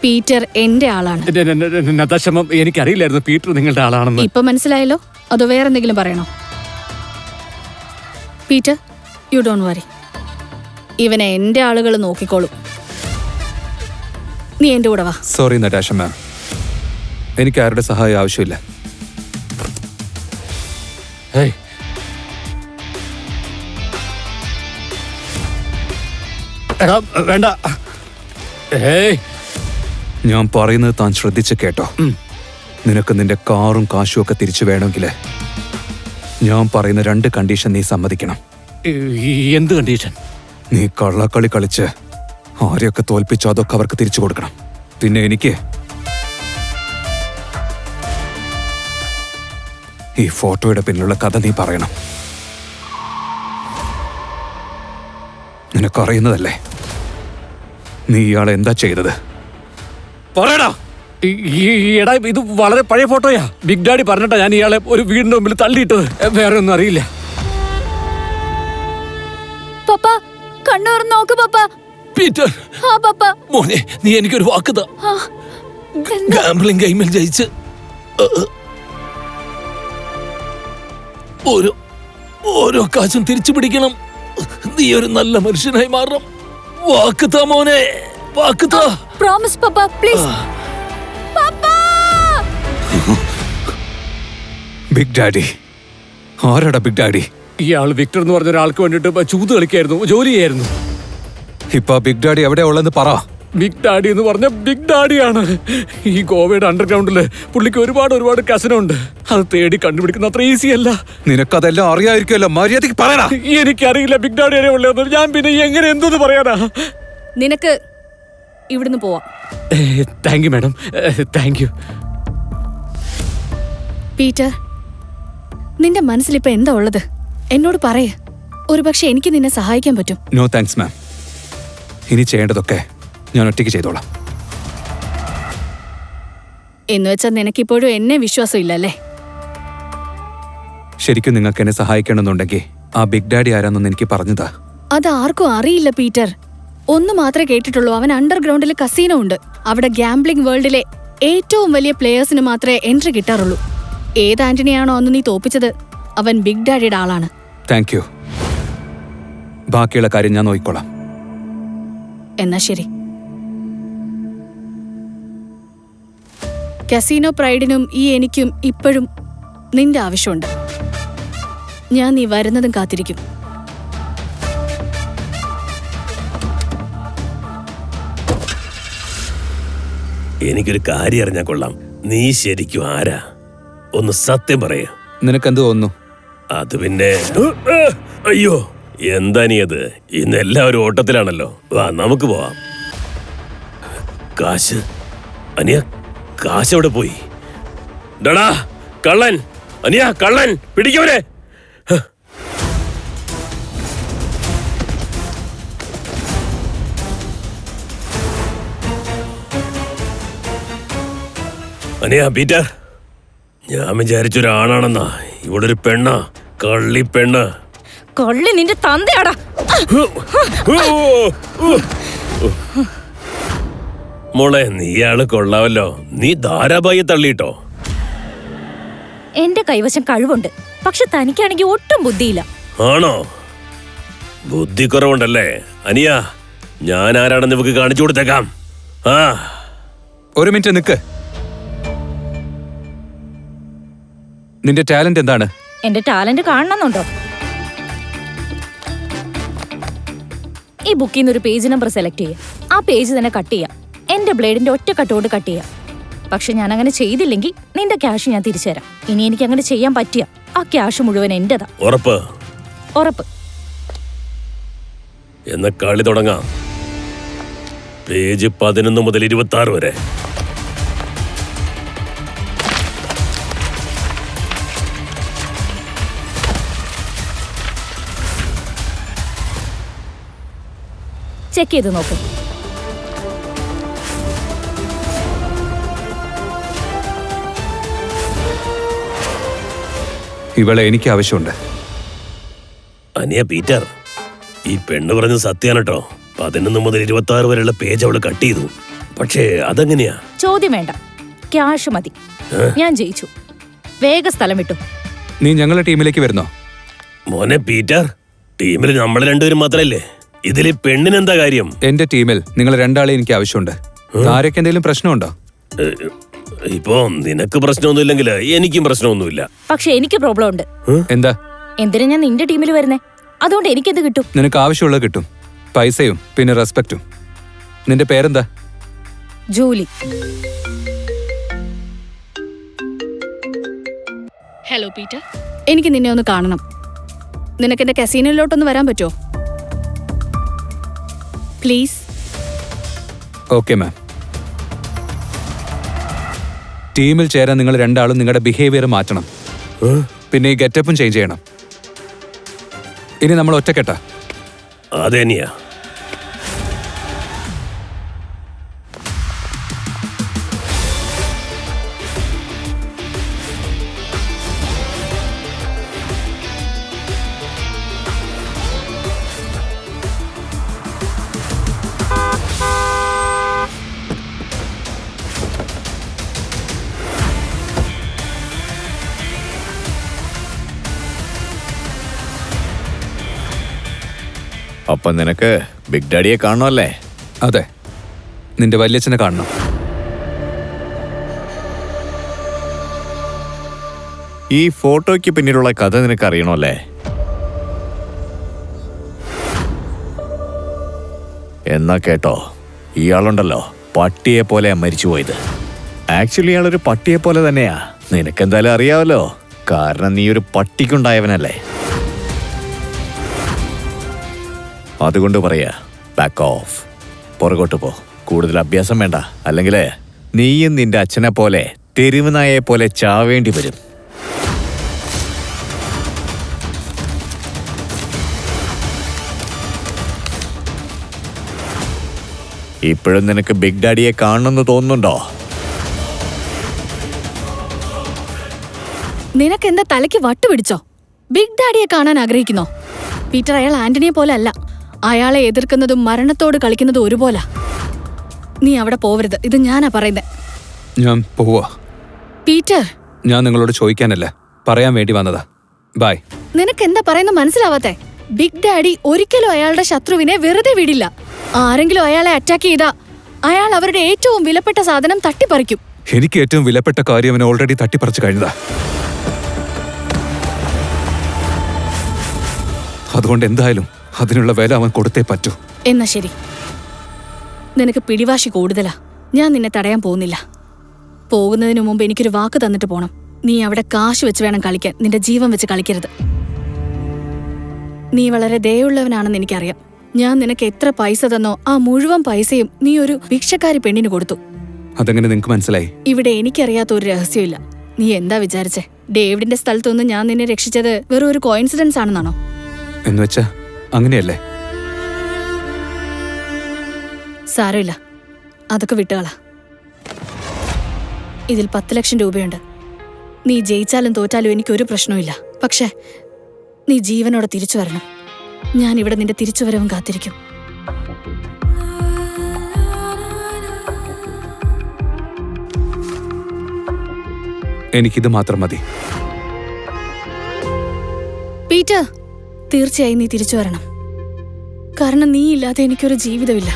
Peter എന്റെ ആളാണ്. നതാശമ്മ, എനിക്കറിയില്ലായിരുന്നു പീറ്റർ നിങ്ങളുടെ ആളാണെന്ന്. ഇപ്പൊ മനസ്സിലായല്ലോ? അതോ വേറെ എന്തെങ്കിലും പറയണോ? Peter, you don't worry. ഇവനെ എന്റെ ആളുകൾ നോക്കിക്കോളും. നീ എന്റെ കൂടെ വാ. സോറി നടാശ മാം, എനിക്ക് ആരുടെ സഹായം ആവശ്യമില്ല. വേണ്ട. ഞാൻ പറയുന്നത് താൻ ശ്രദ്ധിച്ച് കേട്ടോ. നിനക്ക് നിന്റെ കാറും കാശും ഒക്കെ തിരിച്ചു വേണമെങ്കിൽ ഞാൻ പറയുന്ന 2 കണ്ടീഷൻ നീ സമ്മതിക്കണം. എന്ത് കണ്ടീഷൻ? നീ കള്ളക്കളി കളിച്ച് ആരെയൊക്കെ തോൽപ്പിച്ചോ അതൊക്കെ അവർക്ക് തിരിച്ചു കൊടുക്കണം. പിന്നെ എനിക്ക് ഈ ഫോട്ടോയുടെ പിന്നിലുള്ള കഥ നീ പറയണം. നിനക്കറിയുന്നതല്ലേ നീ ഇയാളെ എന്താ ചെയ്തത്? പറയടാ. എടാ, ഇത് വളരെ പഴയ ഫോട്ടോയാ. ബിഗ് ഡാഡി പറഞ്ഞിട്ടാ ഞാൻ ഇയാളെ ഒരു വീടിന്റെ മുമ്പിൽ തള്ളിയിട്ടത്. വേറെ ഒന്നും അറിയില്ല. പപ്പ, കണ്ണൂർ നോക്ക് പപ്പ. പീറ്റർ, മോനെ, നീ എനിക്കൊരു വാക്ക് താ. ഗാംബ്ലിംഗ് ഗെയിമിൽ ജയിച്ച് ഓരോ കാശും തിരിച്ചു പിടിക്കണം. നീ ഒരു നല്ല മനുഷ്യനായി മാറണം. വാക്ക് താ മോനെ, വാക്ക് താ. പ്രോമിസ് പപ്പ, പ്ലീസ്. Big daddy? ആരാടാ ബിഗ് ഡാഡി? ഇയാൾ വിക്ടർ എന്ന് പറഞ്ഞ ഒരാൾക്ക് വേണ്ടിട്ട് ചൂത് കളിക്കായിരുന്നു, ജോലി ചെയ്യായിരുന്നു. ഇപ്പൊ ബിഗ് ഡാഡി എവിടെയാ ഉള്ളതെന്ന് പറ. ബിഗ് ഡാഡി എന്ന് പറഞ്ഞ ബിഗ് ഡാഡിയാണ്. ഈ ഗോവയുടെ അണ്ടർഗ്രൗണ്ടില് പുള്ളിക്ക് ഒരുപാട് കസിനോ ഉണ്ട്. അത് തേടി കണ്ടുപിടിക്കുന്ന അത്ര ഈസി അല്ല. നിനക്കതെല്ലാം അറിയാതിരിക്കുമല്ലോ, മര്യാദയ്ക്ക് പറയടാ. എനിക്കറിയില്ല ബിഗ് ഡാഡി വരെ ഉള്ളത്. ഞാൻ പിന്നെ എങ്ങനെ എന്തെന്ന് പറയാനാ? നിനക്ക് ഇവിടുന്ന് പോവാം. Thank you madam, thank you. Peter, നിന്റെ മനസ്സിലിപ്പോ എന്താ ഉള്ളത്? എന്നോട് പറയേ. ഒരുപക്ഷെ എനിക്ക് നിന്നെ സഹായിക്കാൻ പറ്റും. No thanks ma'am. ഇനി ചെയ്യേണ്ടതൊക്കെ ഞാൻ ഒറ്റയ്ക്ക് ചെയ്തോളാം. എന്നുവെച്ചാൽ നിനക്കിപ്പോഴും എന്നെ വിശ്വാസം ഇല്ലല്ലേ? ശരിക്കും നിങ്ങൾക്ക് എന്നെ സഹായിക്കണമെന്നുണ്ടെങ്കിൽ ആ ബിഗ് ഡാഡി ആരാന്നൊന്ന് എനിക്ക് പറഞ്ഞതാ. അത് ആർക്കും അറിയില്ല പീറ്റർ. ഒന്ന് മാത്രമേ കേട്ടിട്ടുള്ളൂ. അവൻ അണ്ടർഗ്രൗണ്ടിൽ കസീനോ ഉണ്ട്. അവിടെ ഗാംബ്ലിംഗ് വേൾഡിലെ ഏറ്റവും വലിയ പ്ലേയേഴ്സിന് മാത്രമേ എൻട്രി കിട്ടാറുള്ളൂ. ഏത് ആന്റണിയാണോ അന്ന് നീ തോപ്പിച്ചത്, അവൻ ബിഗ് ഡാഡിയുടെ ആളാണ്. Thank you. ബാക്കിയുള്ള കാര്യം ഞാൻ നോക്കിക്കോളാം. എന്നാ ശരി. കസീനോ പ്രൈഡിനും ഈ എനിക്കും ഇപ്പോഴും നിന്റെ ആവശ്യമുണ്ട്. ഞാൻ നീ വരുന്നതും കാത്തിരിക്കും. എനിക്കൊരു കാര്യം അറിഞ്ഞാൽ കൊള്ളാം. നീ ശരിക്കും ആരാ? ഒന്ന് സത്യം പറയാ. നിനക്കെന്ത് തോന്നുന്നു? അത് പിന്നെ അയ്യോ, എന്താ നീ അത്? ഇന്ന് എല്ലാവരും ഓട്ടത്തിലാണല്ലോ. വാ, നമുക്ക് പോവാം. കാശ് അനിയ, കാശ് എവിടെ പോയി? ഡാ കള്ളൻ, അനിയ കള്ളൻ, പിടിക്കവനെ. അനിയ, പീറ്റർ, ഞാൻ വിചാരിച്ചൊരാണാണെന്നാ. ഇവിടെ ഒരു പെണ്ണാ, കള്ളി പെണ്ണ്. കൊള്ളി നിന്റെ തന്തയാടാ. മോളെ, നീയാള് കൊള്ളാവല്ലോ. നീ ധാരാബായിയെ തള്ളിയിട്ടോ? എന്റെ കൈവശം കഴിവുണ്ട്, പക്ഷെ തനിക്കാണെങ്കിൽ ഒട്ടും ബുദ്ധിയില്ല. ആണോ? ബുദ്ധി കുറവുണ്ടല്ലേ? അനിയ, ഞാൻ ആരാണെന്ന് ഇവക്ക് കാണിച്ചു കൊടുത്തേക്കാം. ആ, ഒരു മിനിറ്റ് നിക്ക്. നിന്റെ ടാലന്റ് എന്താണ്? എന്റെ ടാലന്റ് കാണണമെന്നുണ്ടോ? ഈ ബുക്കിൽ നിന്ന് ഒരു പേജ് നമ്പർ സെലക്ട് ചെയ്യാം. ആ പേജ് തന്നെ കട്ട് ചെയ്യാം. എന്റെ ബ്ലേഡിന്റെ ഒറ്റ കട്ടുകൊണ്ട് കട്ട് ചെയ്യാം. പക്ഷെ ഞാൻ അങ്ങനെ ചെയ്തില്ലെങ്കിൽ നിന്റെ ക്യാഷ് ഞാൻ തിരിച്ചുതരാം. ഇനി എനിക്ക് അങ്ങനെ ചെയ്യാൻ പറ്റിയ ആ ക്യാഷ് മുഴുവൻ എന്റേതാ. ഉറപ്പ്? ഉറപ്പ്. എന്ന കളി തുടങ്ങാം. പേജ് 11 മുതൽ 26 വരെ. ചെക്ക് ചെയ്ത് നോക്ക്. ഇവളെ എനിക്ക് ആവശ്യമുണ്ട്. അനിയ, പീറ്റർ, ഈ പെണ്ണ് പറഞ്ഞത് സത്യാണ് കേട്ടോ. 11 മുതൽ 26 വരെയുള്ള പേജ് അവള് കട്ട് ചെയ്തു. പക്ഷേ അതെങ്ങനെയാ? ചോദ്യം വേണ്ട, ക്യാഷ് മതി. ഞാൻ ജയിച്ചു. വേഗ സ്ഥലം വിട്ടു. നീ ഞങ്ങളുടെ ടീമിലേക്ക് വരുന്നോ? മോനെ പീറ്റർ, ടീമിൽ നമ്മൾ രണ്ടുപേരും മാത്രല്ലേ? ഇതിൽ പെണ്ണിനെന്താ കാര്യം? എന്റെ ടീമിൽ നിങ്ങൾ രണ്ടാളെ എനിക്ക് ആവശ്യമുണ്ട്. ആരൊക്കെ എന്തെങ്കിലും പ്രശ്നമുണ്ടോ? ഇപ്പോ നിനക്ക് പ്രശ്നമൊന്നുമില്ലെങ്കിൽ എനിക്കും പ്രശ്നമൊന്നുമില്ല. പക്ഷെ എനിക്ക് പ്രോബ്ലം ഉണ്ട്. എന്താ? എന്തിനാ ഞാൻ നിന്റെ ടീമിൽ വരുന്നേ? അതുകൊണ്ട് എനിക്കെന്ത് കിട്ടും? നിനക്ക് ആവശ്യമുള്ളത് കിട്ടും. പൈസയും പിന്നെ റെസ്പെക്റ്റും. നിന്റെ പേരെന്താ? ജൂലി. ഹലോ പീറ്റർ, എനിക്ക് നിന്നെ ഒന്ന് കാണണം. നിനക്ക് എന്റെ കസീനോയിലോട്ടൊന്ന് വരാൻ പറ്റുമോ? പ്ലീസ്. Okay ma'am. ടീമിൽ ചേരാൻ നിങ്ങൾ രണ്ടാളും നിങ്ങളുടെ ബിഹേവിയർ മാറ്റണം. പിന്നെ ഈ ഗെറ്റപ്പും ചേഞ്ച് ചെയ്യണം. ഇനി നമ്മൾ ഒറ്റക്കെട്ടാ. അതെനിയാ. അപ്പൊ നിനക്ക് ബിഗ് ഡാഡിയെ കാണണമല്ലേ? അതെ, നിന്റെ വല്യച്ഛനെ കാണണം. ഈ ഫോട്ടോയ്ക്ക് പിന്നിലുള്ള കഥ നിനക്ക് അറിയണമല്ലേ? എന്നാ കേട്ടോ, ഇയാളുണ്ടല്ലോ പട്ടിയെ പോലെ മരിച്ചുപോയത്. ആക്ച്വലി ഇയാളൊരു പട്ടിയെ പോലെ തന്നെയാ. നിനക്കെന്തായാലും അറിയാമല്ലോ, കാരണം നീ ഒരു പട്ടിക്കുണ്ടായവനല്ലേ. അതുകൊണ്ട് പറയാ, ബാക്ക് ഓഫ്. പുറകോട്ട് പോ. കൂടുതൽ അഭ്യാസം വേണ്ട. അല്ലെങ്കിൽ നീയും നിന്റെ അച്ഛനെ പോലെ തെരുവ് നായയെ പോലെ ചാവേണ്ടി വരും. ഇപ്പോഴും നിനക്ക് ബിഗ് ഡാഡിയെ കാണണമെന്ന് തോന്നുന്നുണ്ടോ? നിനക്ക് എന്താ തലയ്ക്ക് വട്ട് പിടിച്ചോ? ബിഗ് ഡാഡിയെ കാണാൻ ആഗ്രഹിക്കുന്നോ? പീറ്റർ, അയാൾ ആന്റണിയെ പോലെ അല്ല. അയാളെ എതിർക്കുന്നതും മരണത്തോട് കളിക്കുന്നതും ഒരുപോലെ. നീ അവിടെ പോവരുത്. ഇത് ഞാനാ പറയുന്നത്. ഞാൻ പോവാ. പീറ്റർ, ഞാൻ നിങ്ങളോട് ചോദിക്കാനല്ല, പറയാൻ വേണ്ടി വന്നതാ. ബൈ. നിനക്ക് എന്താ പറയുന്നത് മനസ്സിലാവാത്തെ? ബിഗ് ഡാഡി ഒരിക്കലും അയാളുടെ ശത്രുവിനെ വെറുതെ വിടില്ല. ആരെങ്കിലും അയാളെ അറ്റാക്ക് ചെയ്താ അയാൾ അവരുടെ ഏറ്റവും വിലപ്പെട്ട സാധനം തട്ടിപ്പറിക്കും. എനിക്ക് ഏറ്റവും വിലപ്പെട്ട കാര്യം അവനെ ഓൾറെഡി തട്ടിപ്പറിച്ചു കഴിഞ്ഞതാ. അതുകൊണ്ട് എന്തായാലും അതിനുള്ള വില അവൻ കൊടുത്തേ പറ്റൂ. എന്നാ ശരി, നിനക്ക് പിടിവാശി കൂടുതലാ. ഞാൻ നിന്നെ തടയാൻ പോകുന്നില്ല. പോകുന്നതിന് മുമ്പ് എനിക്കൊരു വാക്ക് തന്നിട്ട് പോണം. നീ അവിടെ കാശ് വെച്ച് വേണം കളിക്കാൻ, നിന്റെ ജീവൻ വെച്ച് കളിക്കരുത്. നീ വളരെ ദയുള്ളവനാണെന്ന് എനിക്കറിയാം. ഞാൻ നിനക്ക് എത്ര പൈസ തന്നോ ആ മുഴുവൻ പൈസയും നീ ഒരു ഭിക്ഷക്കാരി പെണ്ണിന് കൊടുത്തു. അതെങ്ങനെ നിനക്ക് മനസ്സിലായി? ഇവിടെ എനിക്കറിയാത്ത ഒരു രഹസ്യമില്ല. നീ എന്താ വിചാരിച്ചേ? ഡേവിഡിന്റെ സ്ഥലത്തുനിന്ന് ഞാൻ നിന്നെ രക്ഷിച്ചത് വെറും ഒരു കോയിൻസിഡൻസ് ആണെന്നാണോ? എന്നുവെച്ചാ അങ്ങനെയല്ലേ? സാരമില്ല, അതൊക്കെ വിട്ടുകള. ഇതിൽ 10 ലക്ഷം രൂപയുണ്ട്. നീ ജയിച്ചാലും തോറ്റാലും എനിക്കൊരു പ്രശ്നവുമില്ല. പക്ഷേ നീ ജീവനോടെ തിരിച്ചു വരണം. ഞാൻ ഇവിടെ നിന്റെ തിരിച്ചുവരവും കാത്തിരിക്കും. എനിക്കിത് മാത്രം മതി. പീറ്റർ, തീർച്ചയായും നീ തിരിച്ചു വരണം. കാരണം നീ ഇല്ലാതെ എനിക്കൊരു ജീവിതമില്ല.